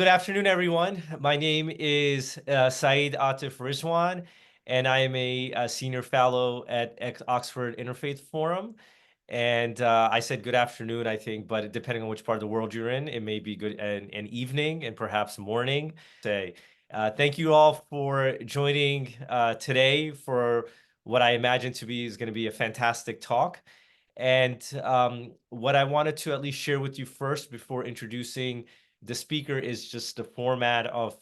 Good afternoon, everyone. My name is Saeed Atif Rizwan, and I am a senior fellow at Oxford Interfaith Forum. And I said good afternoon, I think, but depending on which part of the world you're in, it may be good an evening and perhaps morning. Thank you all for joining today for what I imagine to be is going to be a fantastic talk. And what I wanted to at least share with you first before introducing the speaker is just the format of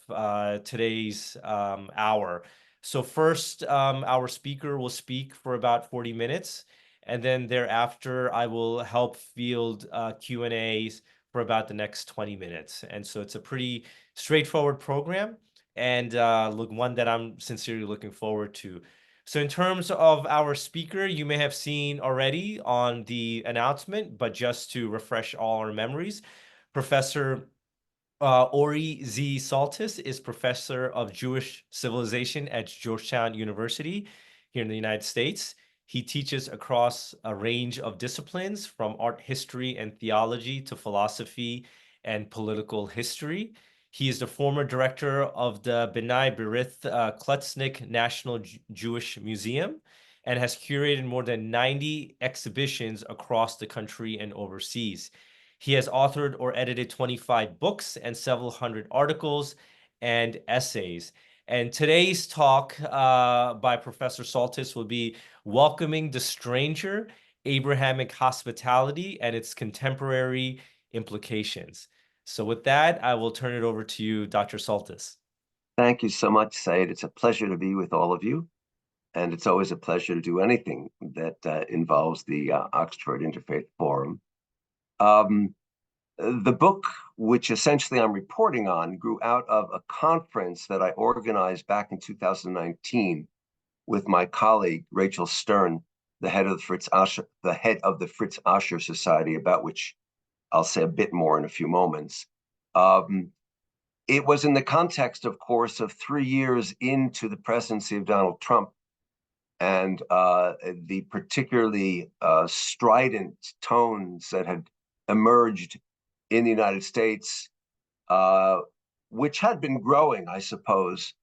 today's hour. So first, our speaker will speak for about 40 minutes, and then thereafter, I will help field Q&As for about the next 20 minutes. And so it's a pretty straightforward program, and one that I'm sincerely looking forward to. So in terms of our speaker, you may have seen already on the announcement, but just to refresh all our memories, Professor Ori Z. Soltes is professor of Jewish civilization at Georgetown University here in the United States. He teaches across a range of disciplines from art history and theology to philosophy and political history. He is the former director of the B'nai B'rith Klutznick National Jewish Museum and has curated more than 90 exhibitions across the country and overseas. He has authored or edited 25 books and several hundred articles and essays. And today's talk by Professor Soltes will be Welcoming the Stranger, Abrahamic Hospitality and its Contemporary Implications. So with that, I will turn it over to you, Dr. Soltes. Thank you so much, Said. It's a pleasure to be with all of you. And it's always a pleasure to do anything that involves the Oxford Interfaith Forum. The book, which essentially I'm reporting on, grew out of a conference that I organized back in 2019 with my colleague, Rachel Stern, the head of the Fritz Asher Society, about which I'll say a bit more in a few moments. It was in the context, of course, of 3 years into the presidency of Donald Trump and the particularly strident tones that had emerged in the United States, which had been growing, I suppose,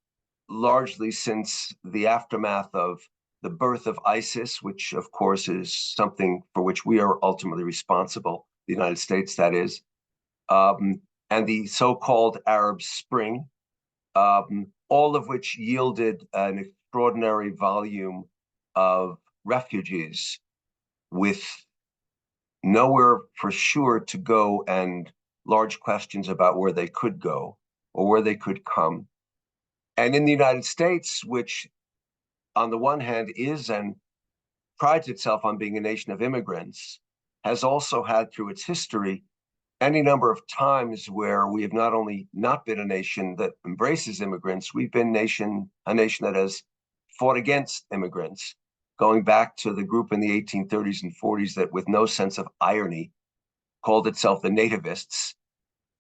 largely since the aftermath of the birth of ISIS, which, of course, is something for which we are ultimately responsible, the United States, that is, and the so-called Arab Spring, all of which yielded an extraordinary volume of refugees with nowhere for sure to go and large questions about where they could go or where they could come. And in the United States, which on the one hand is and prides itself on being a nation of immigrants, has also had through its history any number of times where we have not only not been a nation that embraces immigrants, we've been a nation that has fought against immigrants, going back to the group in the 1830s and 40s that, with no sense of irony, called itself the nativists.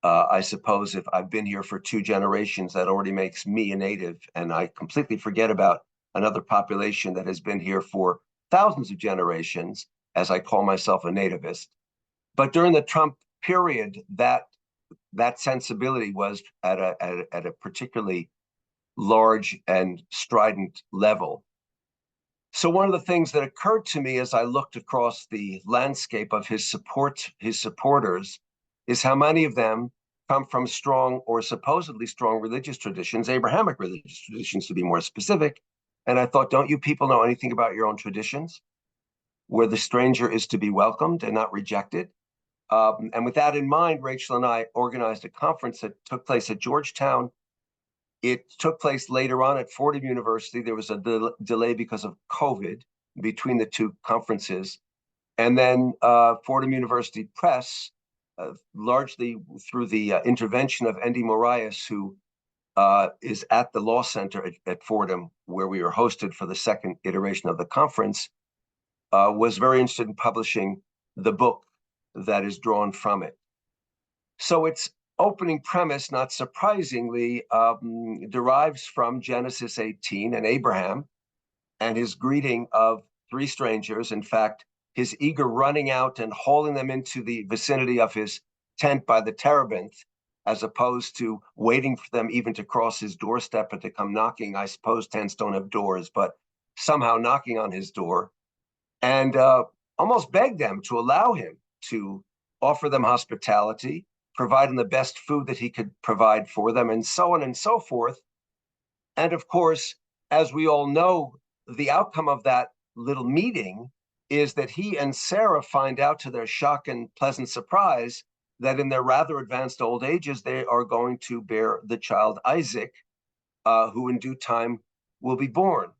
I suppose if I've been here for 2 generations, that already makes me a native, and I completely forget about another population that has been here for thousands of generations, as I call myself a nativist. But during the Trump period, that sensibility was at a particularly large and strident level. So one of the things that occurred to me as I looked across the landscape of his supporters, is how many of them come from strong or supposedly strong religious traditions, Abrahamic religious traditions to be more specific. And I thought, don't you people know anything about your own traditions, where the stranger is to be welcomed and not rejected? And with that in mind, Rachel and I organized a conference that took place at Georgetown. It took place later on at Fordham University. There was a delay because of COVID between the 2 conferences. And then Fordham University Press, largely through the intervention of Andy Morias, who is at the Law Center at Fordham, where we were hosted for the second iteration of the conference, was very interested in publishing the book that is drawn from it. So its opening premise, not surprisingly, derives from Genesis 18 and Abraham and his greeting of 3 strangers. In fact, his eager running out and hauling them into the vicinity of his tent by the terebinth as opposed to waiting for them even to cross his doorstep and to come knocking. I suppose tents don't have doors, but somehow knocking on his door, and almost begged them to allow him to offer them hospitality, provide them the best food that he could provide for them, and so on and so forth. And of course, as we all know, the outcome of that little meeting is that he and Sarah find out, to their shock and pleasant surprise, that in their rather advanced old ages, they are going to bear the child Isaac, who in due time will be born.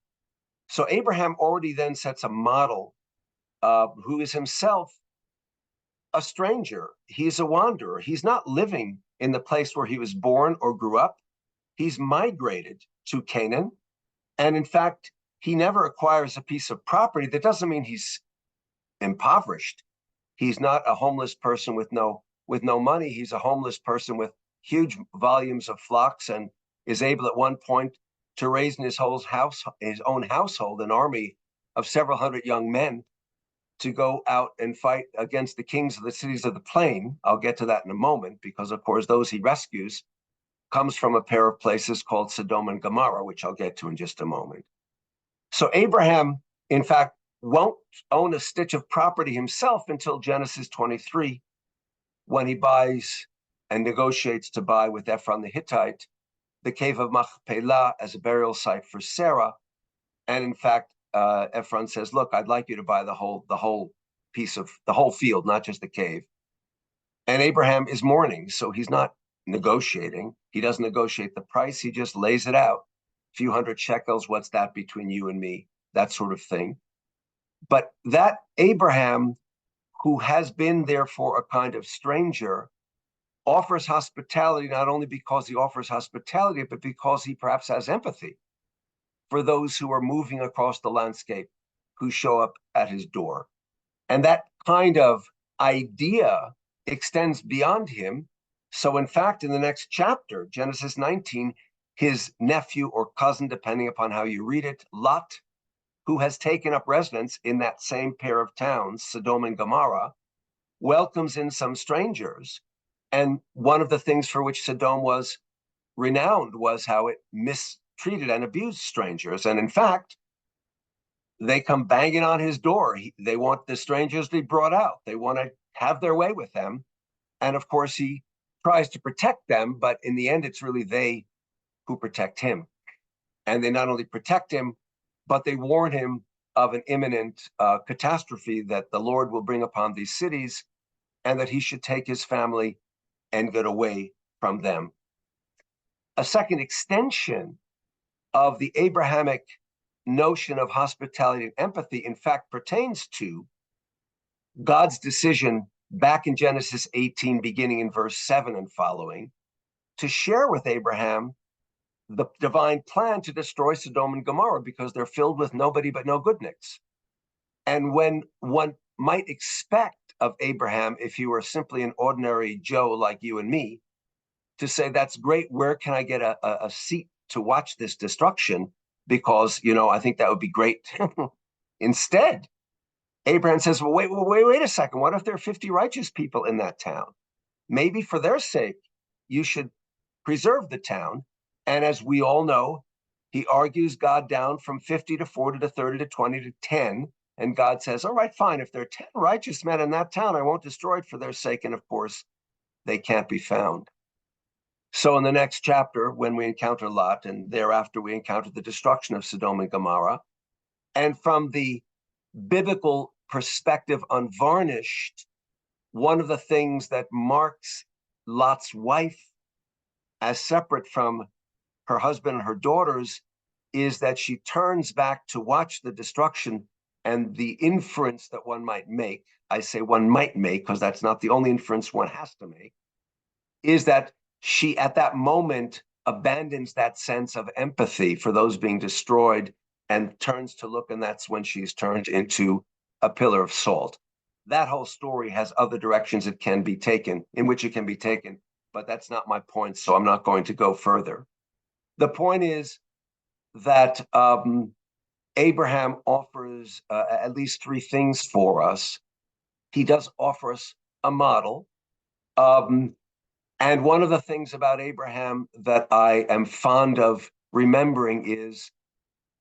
So Abraham already then sets a model, who is himself a stranger. He's a wanderer. He's not living in the place where he was born or grew up. He's migrated to Canaan. And in fact, he never acquires a piece of property. That doesn't mean he's impoverished. He's not a homeless person with no money. He's a homeless person with huge volumes of flocks, and is able at one point to raise in his own household, an army of several hundred young men to go out and fight against the kings of the cities of the plain. I'll get to that in a moment, because of course those he rescues comes from a pair of places called Sodom and Gomorrah, which I'll get to in just a moment. So Abraham, in fact, won't own a stitch of property himself until Genesis 23, when he buys and negotiates to buy with Ephron the Hittite the cave of Machpelah as a burial site for Sarah. And in fact, Ephron says, "Look, I'd like you to buy the whole field, not just the cave." And Abraham is mourning, so he's not negotiating. He doesn't negotiate the price. He just lays it out. A few hundred shekels, what's that between you and me? That sort of thing. But that Abraham, who has been therefore a kind of stranger, offers hospitality not only because he offers hospitality, but because he perhaps has empathy for those who are moving across the landscape, who show up at his door. And that kind of idea extends beyond him. So in fact, in the next chapter, Genesis 19, his nephew or cousin, depending upon how you read it, Lot, who has taken up residence in that same pair of towns, Sodom and Gomorrah, welcomes in some strangers. And one of the things for which Sodom was renowned was how it mistreated and abused strangers. And in fact, they come banging on his door. They want the strangers to be brought out. They want to have their way with them. And of course, he tries to protect them, but in the end, it's really they who protect him. And they not only protect him, but they warn him of an imminent catastrophe that the Lord will bring upon these cities, and that he should take his family and get away from them. A second extension of the Abrahamic notion of hospitality and empathy, in fact, pertains to God's decision back in Genesis 18, beginning in verse 7 and following, to share with Abraham the divine plan to destroy Sodom and Gomorrah, because they're filled with nobody but no goodniks. And when one might expect of Abraham, if he were simply an ordinary Joe like you and me, to say, "That's great, where can I get a seat to watch this destruction? Because, I think that would be great." Instead, Abraham says, "Well, wait a second. What if there are 50 righteous people in that town? Maybe for their sake, you should preserve the town." And as we all know, he argues God down from 50 to 40 to 30 to 20 to 10. And God says, "All right, fine. If there are 10 righteous men in that town, I won't destroy it for their sake." And of course, they can't be found. So in the next chapter, when we encounter Lot, and thereafter we encounter the destruction of Sodom and Gomorrah, and from the biblical perspective unvarnished, one of the things that marks Lot's wife as separate from her husband and her daughters is that she turns back to watch the destruction. And the inference that one might make, I say one might make because that's not the only inference one has to make, is that she at that moment abandons that sense of empathy for those being destroyed and turns to look, and that's when she's turned into a pillar of salt. That whole story has other directions it can be taken, in which it can be taken, but that's not my point, so I'm not going to go further. The point is that Abraham offers at least three things for us. He does offer us a model, and And one of the things about Abraham that I am fond of remembering is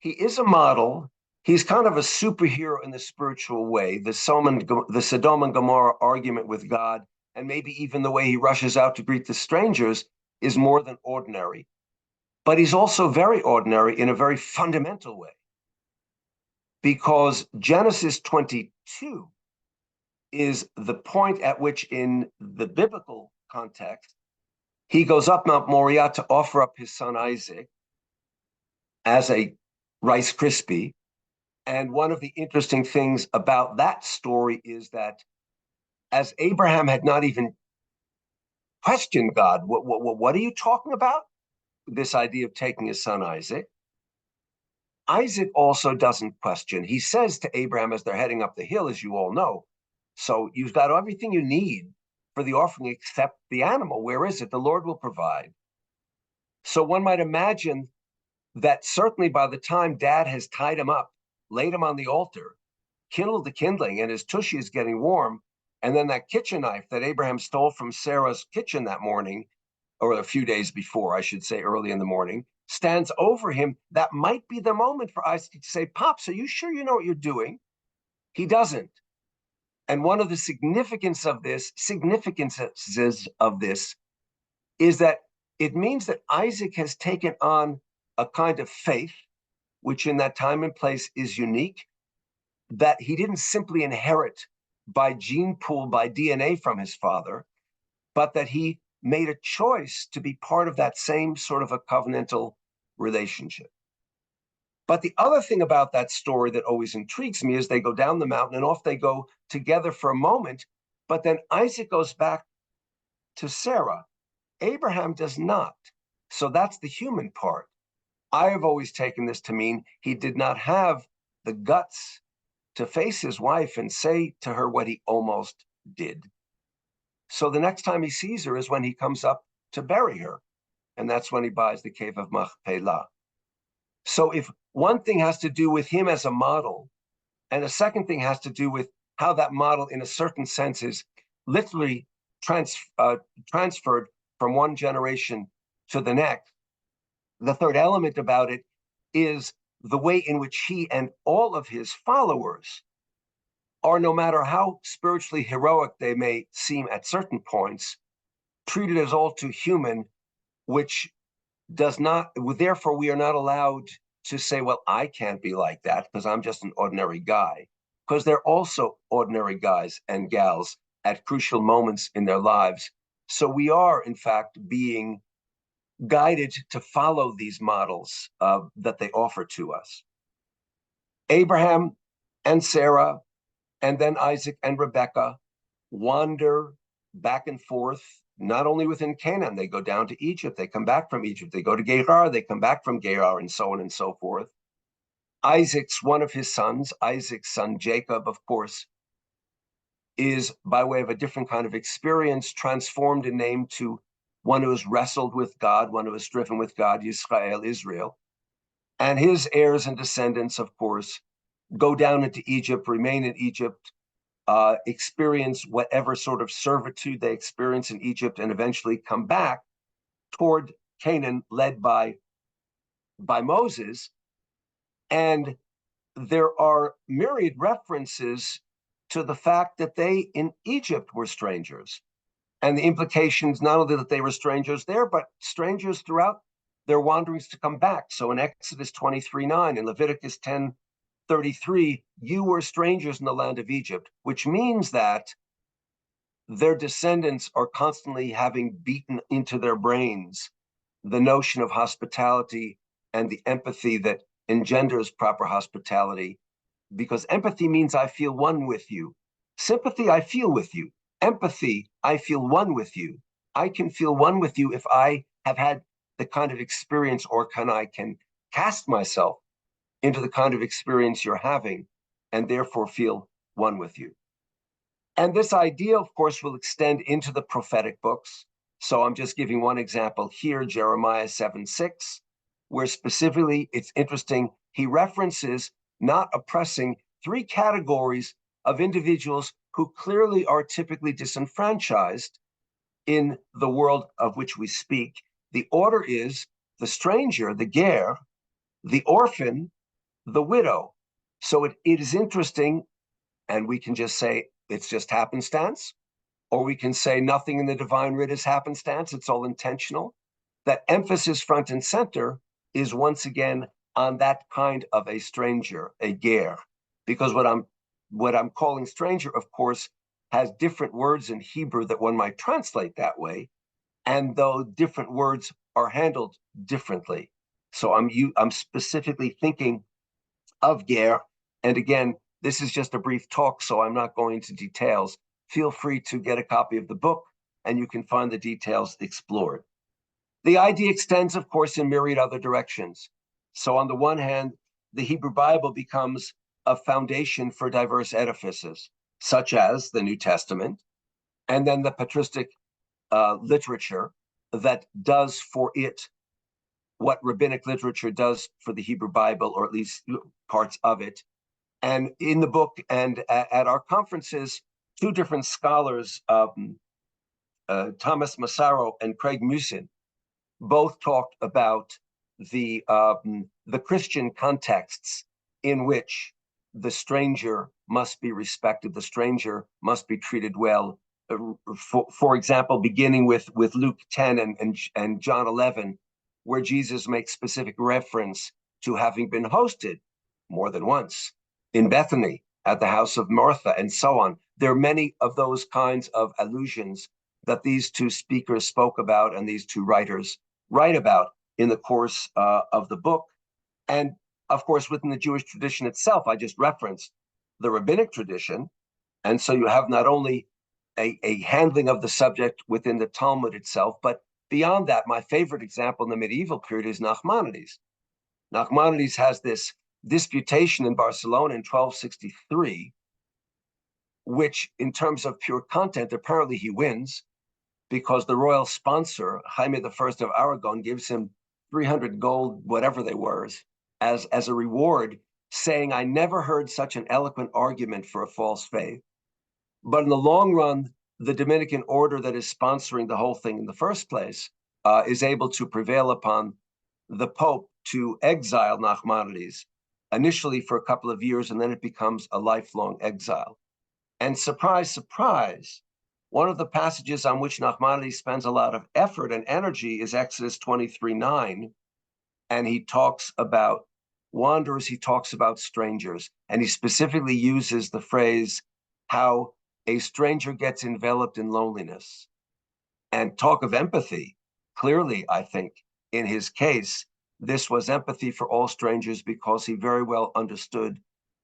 he is a model. He's kind of a superhero in the spiritual way. The Sodom and Gomorrah argument with God, and maybe even the way he rushes out to greet the strangers, is more than ordinary. But he's also very ordinary in a very fundamental way. Because Genesis 22 is the point at which, in the biblical context, he goes up Mount Moriah to offer up his son Isaac as a Rice Krispie. And one of the interesting things about that story is that as Abraham had not even questioned God, what are you talking about? This idea of taking his son Isaac. Isaac also doesn't question. He says to Abraham as they're heading up the hill, as you all know, so you've got everything you need for the offering except the animal. Where is it? The Lord will provide. So one might imagine that certainly by the time Dad has tied him up, laid him on the altar, kindled the kindling, and his tushy is getting warm, and then that kitchen knife that Abraham stole from Sarah's kitchen that morning, or a few days before, I should say, early in the morning, stands over him, that might be the moment for Isaac to say, Pops, are you sure you know what you're doing? He doesn't. And one of the significances of this is that it means that Isaac has taken on a kind of faith, which in that time and place is unique, that he didn't simply inherit by gene pool, by DNA from his father, but that he made a choice to be part of that same sort of a covenantal relationship. But the other thing about that story that always intrigues me is they go down the mountain and off they go together for a moment, but then Isaac goes back to Sarah. Abraham does not. So that's the human part. I have always taken this to mean he did not have the guts to face his wife and say to her what he almost did. So the next time he sees her is when he comes up to bury her. And that's when he buys the cave of Machpelah. So if one thing has to do with him as a model, and a second thing has to do with how that model, in a certain sense, is literally transferred from one generation to the next, the third element about it is the way in which he and all of his followers are, no matter how spiritually heroic they may seem at certain points, treated as all too human, which does not, therefore, we are not allowed to say, well, I can't be like that because I'm just an ordinary guy, because they're also ordinary guys and gals at crucial moments in their lives. So we are, in fact, being guided to follow these models that they offer to us. Abraham and Sarah, and then Isaac and Rebekah wander back and forth, not only within Canaan, they go down to Egypt, they come back from Egypt, they go to Gerar, they come back from Gerar, and so on and so forth. Isaac's one of his sons, Isaac's son Jacob, of course, is, by way of a different kind of experience, transformed in name to one who has wrestled with God, one who has striven with God, Yisrael, Israel. And his heirs and descendants, of course, go down into Egypt, remain in Egypt, experience whatever sort of servitude they experience in Egypt, and eventually come back toward Canaan, led by Moses. And there are myriad references to the fact that they in Egypt were strangers. And the implications, not only that they were strangers there, but strangers throughout their wanderings to come back. So in Exodus 23:9, in Leviticus 10:33, you were strangers in the land of Egypt, which means that their descendants are constantly having beaten into their brains the notion of hospitality and the empathy that engenders proper hospitality, because empathy means I feel one with you. Sympathy, I feel with you. Empathy, I feel one with you. I can feel one with you if I have had the kind of experience, or I can cast myself into the kind of experience you're having, and therefore feel one with you. And this idea, of course, will extend into the prophetic books. So I'm just giving one example here, Jeremiah 7:6, where specifically, it's interesting, he references not oppressing three categories of individuals who clearly are typically disenfranchised, in the world of which we speak. The order is the stranger, the ger, the orphan, the widow. So it is interesting, and we can just say it's just happenstance, or we can say nothing in the divine writ is happenstance, it's all intentional. That emphasis front and center is once again on that kind of a stranger, a ger, because what I'm calling stranger, of course, has different words in Hebrew that one might translate that way, and though different words are handled differently. So I'm specifically thinking of ger, and again, this is just a brief talk, so I'm not going into details. Feel free to get a copy of the book, and you can find the details explored. The idea extends, of course, in myriad other directions. So on the one hand, the Hebrew Bible becomes a foundation for diverse edifices, such as the New Testament, and then the patristic literature that does for it what rabbinic literature does for the Hebrew Bible, or at least parts of it. And in the book and at our conferences, two different scholars, Thomas Massaro and Craig Musin, both talked about the Christian contexts in which the stranger must be respected, the stranger must be treated well. For example, beginning with Luke 10 and John 11, where Jesus makes specific reference to having been hosted more than once in Bethany at the house of Martha, and so on. There are many of those kinds of allusions that these two speakers spoke about and these two writers write about in the course of the book. And of course, within the Jewish tradition itself, I just referenced the rabbinic tradition. And so you have not only a handling of the subject within the Talmud itself, but beyond that, my favorite example in the medieval period is Nachmanides. Nachmanides has this disputation in Barcelona in 1263, which in terms of pure content, apparently he wins, because the royal sponsor, Jaime I of Aragon, gives him 300 gold, whatever they were, as a reward, saying, I never heard such an eloquent argument for a false faith. But in the long run, the Dominican order that is sponsoring the whole thing in the first place is able to prevail upon the Pope to exile Nachmanides, initially for a couple of years, and then it becomes a lifelong exile. And surprise, surprise, one of the passages on which Nachmanides spends a lot of effort and energy is Exodus 23:9, and he talks about wanderers, he talks about strangers, and he specifically uses the phrase how a stranger gets enveloped in loneliness. And talk of empathy, clearly, I think, in his case, this was empathy for all strangers because he very well understood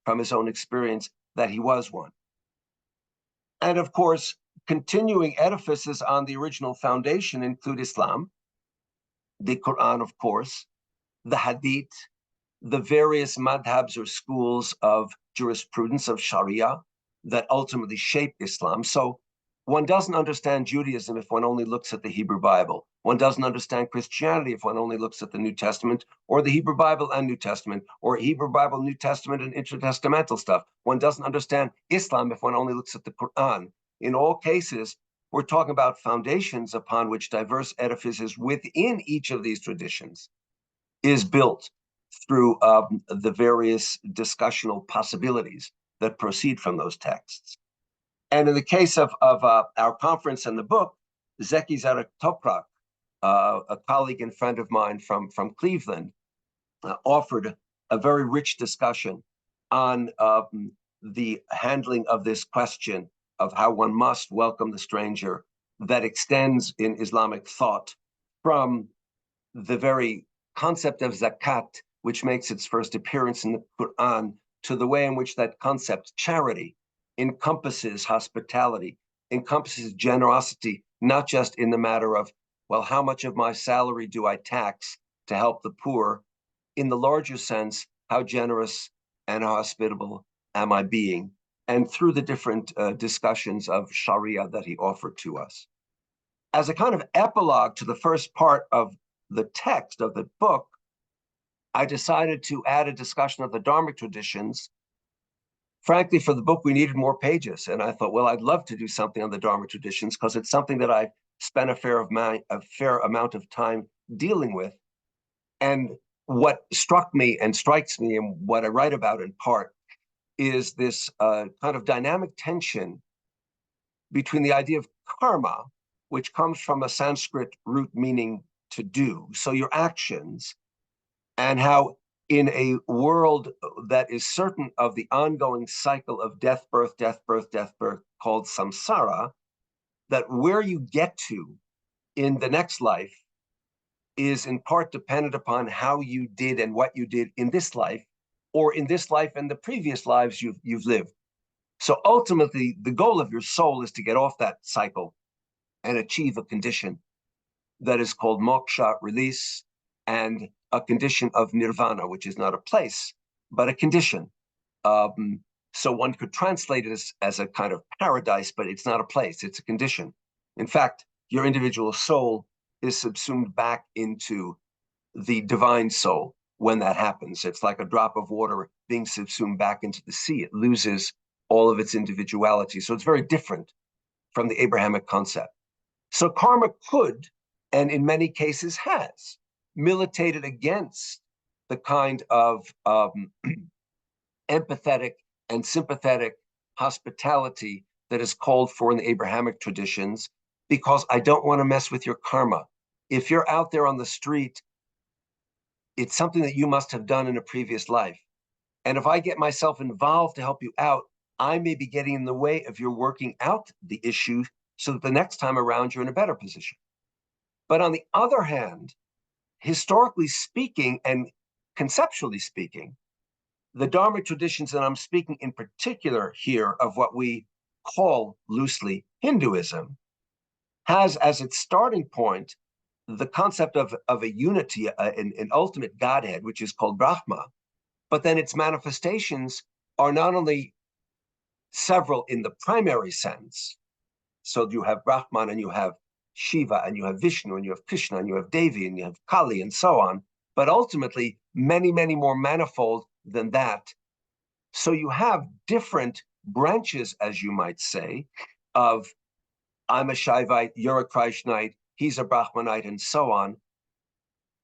from his own experience that he was one. And of course, continuing edifices on the original foundation include Islam, the Qur'an, of course, the Hadith, the various madhabs or schools of jurisprudence of Sharia that ultimately shape Islam. So one doesn't understand Judaism if one only looks at the Hebrew Bible. One doesn't understand Christianity if one only looks at the New Testament, or the Hebrew Bible and New Testament, or Hebrew Bible, New Testament, and intertestamental stuff. One doesn't understand Islam if one only looks at the Qur'an. In all cases, we're talking about foundations upon which diverse edifices within each of these traditions is built through the various discussional possibilities that proceed from those texts. And in the case of our conference and the book, Zeki Zaratoprak, a colleague and friend of mine from Cleveland, offered a very rich discussion on the handling of this question of how one must welcome the stranger that extends in Islamic thought from the very concept of zakat, which makes its first appearance in the Qur'an, to the way in which that concept, charity, encompasses hospitality, encompasses generosity, not just in the matter of, well, how much of my salary do I tax to help the poor? In the larger sense, how generous and hospitable am I being? And through the different discussions of Sharia that he offered to us. As a kind of epilogue to the first part of the text of the book, I decided to add a discussion of the Dharmic traditions. Frankly, for the book, we needed more pages. And I thought, well, I'd love to do something on the Dharmic traditions because it's something that I've spent a fair amount of time dealing with. And what struck me and strikes me, and what I write about in part, is this kind of dynamic tension between the idea of karma, which comes from a Sanskrit root meaning to do, so your actions, and how in a world that is certain of the ongoing cycle of death, birth, death, birth, death, birth, called samsara, that where you get to in the next life is in part dependent upon how you did and what you did in this life, or in this life and the previous lives you've lived. So ultimately, the goal of your soul is to get off that cycle and achieve a condition that is called moksha, release, and a condition of nirvana, which is not a place, but a condition. So one could translate it as a kind of paradise, but it's not a place, it's a condition. In fact, your individual soul is subsumed back into the divine soul when that happens. It's like a drop of water being subsumed back into the sea. It loses all of its individuality. So it's very different from the Abrahamic concept. So karma could, and in many cases has, militated against the kind of empathetic and sympathetic hospitality that is called for in the Abrahamic traditions, because I don't want to mess with your karma. If you're out there on the street, it's something that you must have done in a previous life. And if I get myself involved to help you out, I may be getting in the way of your working out the issue so that the next time around you're in a better position. But on the other hand, historically speaking and conceptually speaking, the Dharmic traditions, and I'm speaking in particular here of what we call loosely Hinduism, has as its starting point the concept of a unity, an ultimate Godhead, which is called Brahma. But then its manifestations are not only several in the primary sense, so you have Brahman and you have Shiva and you have Vishnu and you have Krishna and you have Devi and you have Kali and so on, but ultimately many, many more manifold than that. So you have different branches, as you might say, of I'm a Shaivite, you're a Krishnite, he's a Brahmanite, and so on.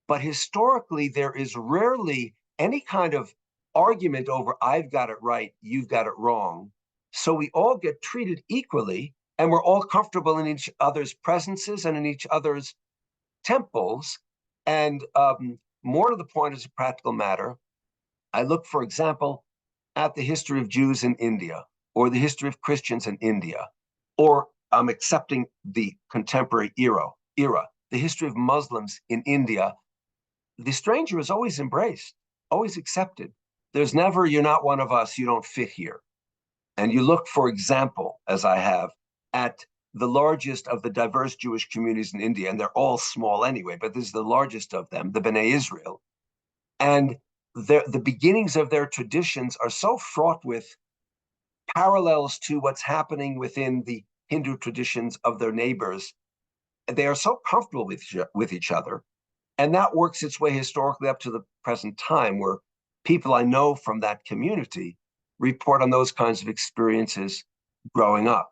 But historically, there is rarely any kind of argument over I've got it right, you've got it wrong. So we all get treated equally, and we're all comfortable in each other's presences and in each other's temples. And more to the point, as a practical matter, I look, for example, at the history of Jews in India, or the history of Christians in India, or I'm accepting the contemporary era, the history of Muslims in India. The stranger is always embraced, always accepted. There's never, you're not one of us, you don't fit here. And you look, for example, as I have, at the largest of the diverse Jewish communities in India, and they're all small anyway, but this is the largest of them, the B'nai Israel. And the beginnings of their traditions are so fraught with parallels to what's happening within the Hindu traditions of their neighbors. They are so comfortable with each other. And that works its way historically up to the present time, where people I know from that community report on those kinds of experiences growing up.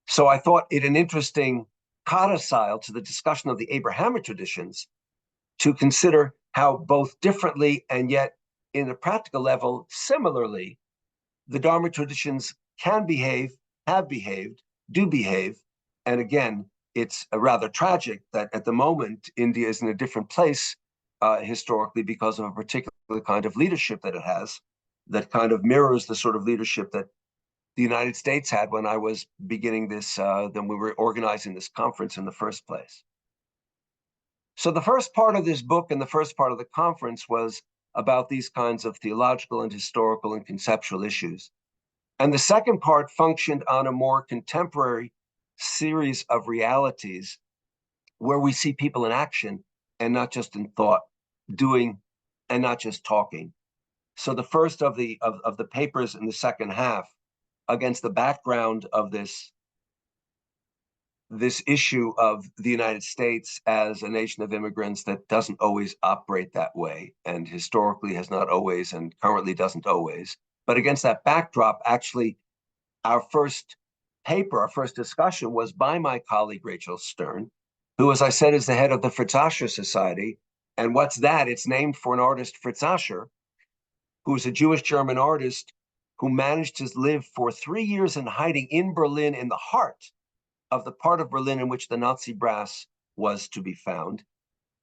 So I thought it an interesting codicil to the discussion of the Abrahamic traditions to consider how both differently and yet in a practical level, similarly, the Dharmic traditions can behave, have behaved, do behave. And again, it's rather tragic that at the moment, India is in a different place historically because of a particular kind of leadership that it has that kind of mirrors the sort of leadership that the United States had when I was beginning this, then we were organizing this conference in the first place. So the first part of this book and the first part of the conference was about these kinds of theological and historical and conceptual issues. And the second part functioned on a more contemporary series of realities where we see people in action and not just in thought, doing and not just talking. So the first of the papers in the second half, against the background of this issue of the United States as a nation of immigrants that doesn't always operate that way, and historically has not always, and currently doesn't always. But against that backdrop, actually, our first paper, our first discussion, was by my colleague Rachel Stern, who, as I said, is the head of the Fritz Asher Society. And what's that? It's named for an artist, Fritz Asher, who's a Jewish German artist who managed to live for 3 years in hiding in Berlin, in the heart of the part of Berlin in which the Nazi brass was to be found,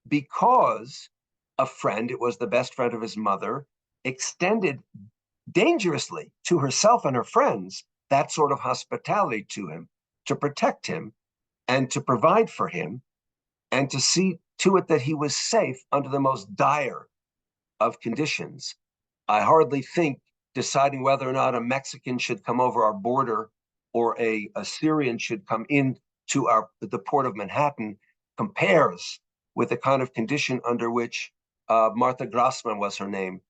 because a friend, it was the best friend of his mother, extended dangerously to herself and her friends that sort of hospitality to him, to protect him and to provide for him and to see to it that he was safe under the most dire of conditions. I hardly think deciding whether or not a Mexican should come over our border or a Syrian should come in to the port of Manhattan compares with the kind of condition under which Martha Grassmann was her name,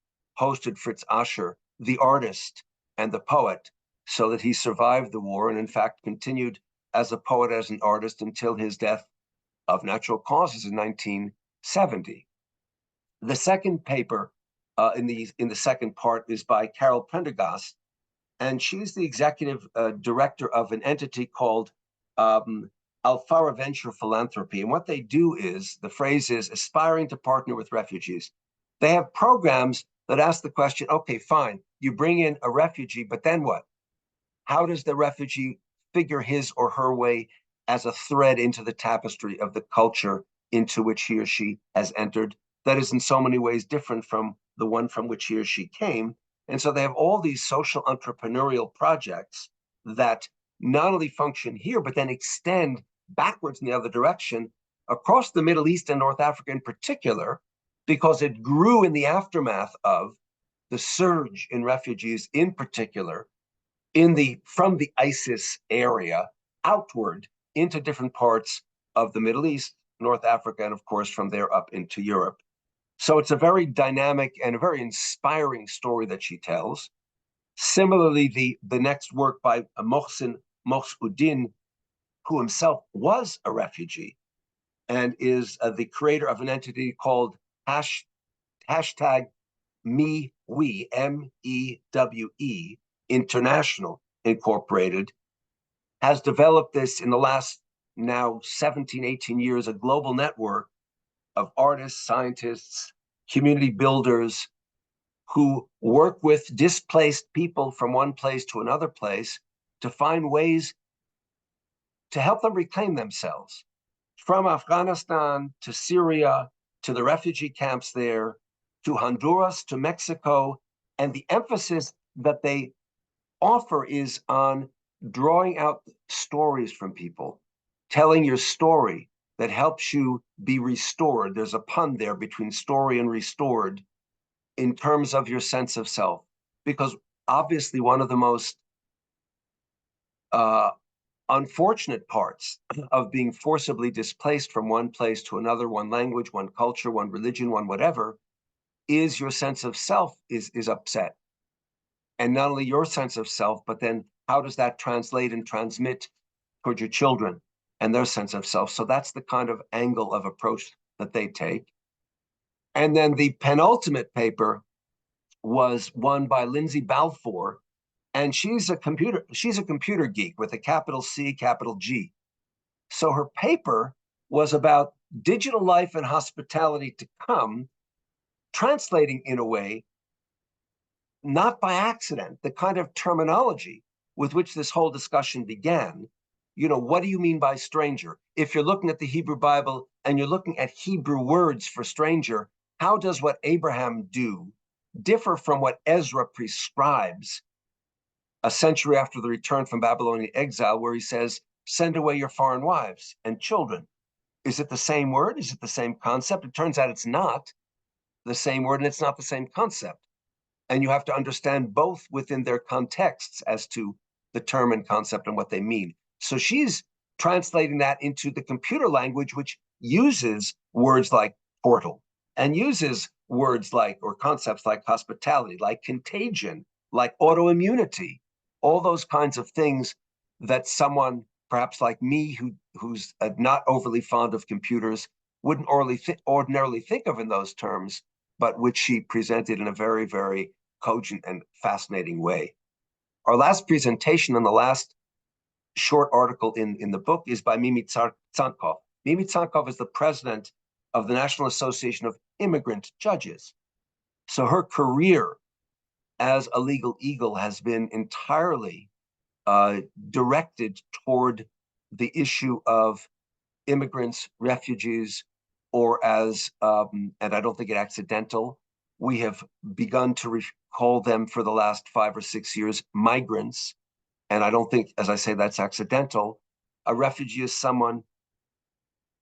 hosted Fritz Asher, the artist and the poet, so that he survived the war and in fact continued as a poet, as an artist, until his death of natural causes in 1970. The second paper in the second part is by Carol Prendergast, and she's the executive director of an entity called Alfara Venture Philanthropy. And what they do is, the phrase is aspiring to partner with refugees. They have programs that ask the question, okay, fine, you bring in a refugee, but then what? How does the refugee figure his or her way as a thread into the tapestry of the culture into which he or she has entered, that is in so many ways different from the one from which he or she came? And so they have all these social entrepreneurial projects that not only function here, but then extend backwards in the other direction across the Middle East and North Africa in particular, because it grew in the aftermath of the surge in refugees, in particular, from the ISIS area outward into different parts of the Middle East, North Africa, and of course from there up into Europe. So it's a very dynamic and a very inspiring story that she tells. Similarly, the next work by Mohsen Mohsuddin, who himself was a refugee and is the creator of an entity called hashtag MEWE, MEWE, International Incorporated, has developed this in the last now 17, 18 years, a global network of artists, scientists, community builders who work with displaced people from one place to another place to find ways to help them reclaim themselves. From Afghanistan to Syria, to the refugee camps there, to Honduras, to Mexico, and the emphasis that they offer is on drawing out stories from people, telling your story that helps you be restored. There's a pun there between story and restored in terms of your sense of self, because obviously one of the most unfortunate parts of being forcibly displaced from one place to another, one language, one culture, one religion, one whatever, is your sense of self is upset. And not only your sense of self, but then how does that translate and transmit toward your children and their sense of self? So that's the kind of angle of approach that they take. And then the penultimate paper was one by Lindsay Balfour, and she's a computer geek with a capital C, capital G. So her paper was about digital life and hospitality to come, translating in a way, not by accident, the kind of terminology with which this whole discussion began. You know, what do you mean by stranger? If you're looking at the Hebrew Bible and you're looking at Hebrew words for stranger, how does what Abraham do differ from what Ezra prescribes a century after the return from Babylonian exile, where he says, send away your foreign wives and children? Is it the same word? Is it the same concept? It turns out it's not the same word and it's not the same concept. And you have to understand both within their contexts as to the term and concept and what they mean. So she's translating that into the computer language, which uses words like portal and uses words like, or concepts like hospitality, like contagion, like autoimmunity, all those kinds of things that someone perhaps like me, who's not overly fond of computers, wouldn't ordinarily think of in those terms, but which she presented in a very, very cogent and fascinating way. Our last presentation on the last short article in the book is by Mimi Tsankov. Mimi Tsankov is the president of the National Association of Immigrant Judges. So her career as a legal eagle has been entirely directed toward the issue of immigrants, refugees, or as, and I don't think it accidental, we have begun to call them for the last 5 or 6 years migrants. And I don't think, as I say, that's accidental. A refugee is someone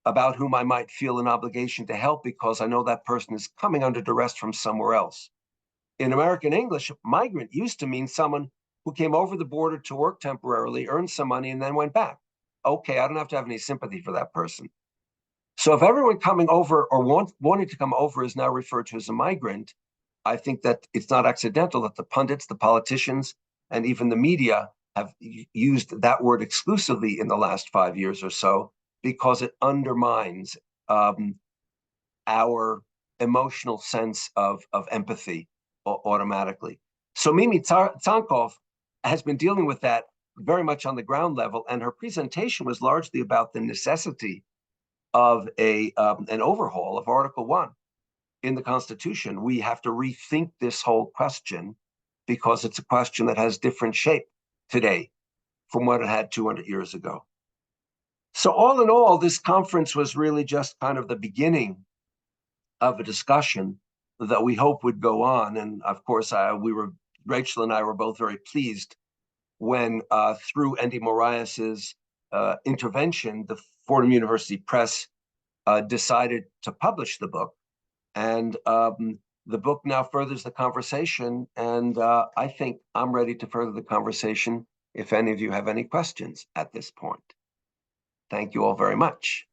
about whom I might feel an obligation to help because I know that person is coming under duress from somewhere else. In American English, migrant used to mean someone who came over the border to work temporarily, earned some money, and then went back. Okay, I don't have to have any sympathy for that person. So if everyone coming over or wanting to come over is now referred to as a migrant, I think that it's not accidental that the pundits, the politicians, and even the media have used that word exclusively in the last 5 years or so, because it undermines our emotional sense of empathy automatically. So Mimi Tsankov has been dealing with that very much on the ground level, and her presentation was largely about the necessity of an overhaul of Article 1 in the Constitution. We have to rethink this whole question because it's a question that has different shape today from what it had 200 years ago. So all in all, this conference was really just kind of the beginning of a discussion that we hope would go on. And of course, Rachel and I were both very pleased when through Andy Moraes's intervention, the Fordham University Press decided to publish the book. And the book now furthers the conversation. And I think I'm ready to further the conversation if any of you have any questions at this point. Thank you all very much.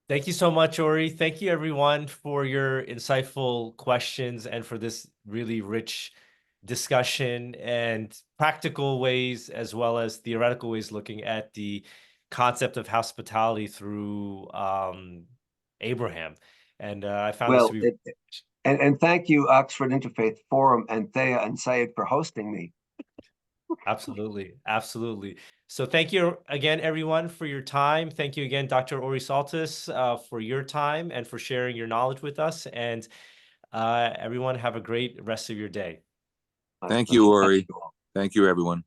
Thank you so much, Ori. Thank you, everyone, for your insightful questions and for this really rich discussion and practical ways as well as theoretical ways looking at the concept of hospitality through Abraham. And I found this to be... And thank you, Oxford Interfaith Forum and Thea and Syed for hosting me. Absolutely. Absolutely. So thank you again, everyone, for your time. Thank you again, Dr. Ori Soltes, for your time and for sharing your knowledge with us. And everyone, have a great rest of your day. Thank you, Ori. Thank you, everyone.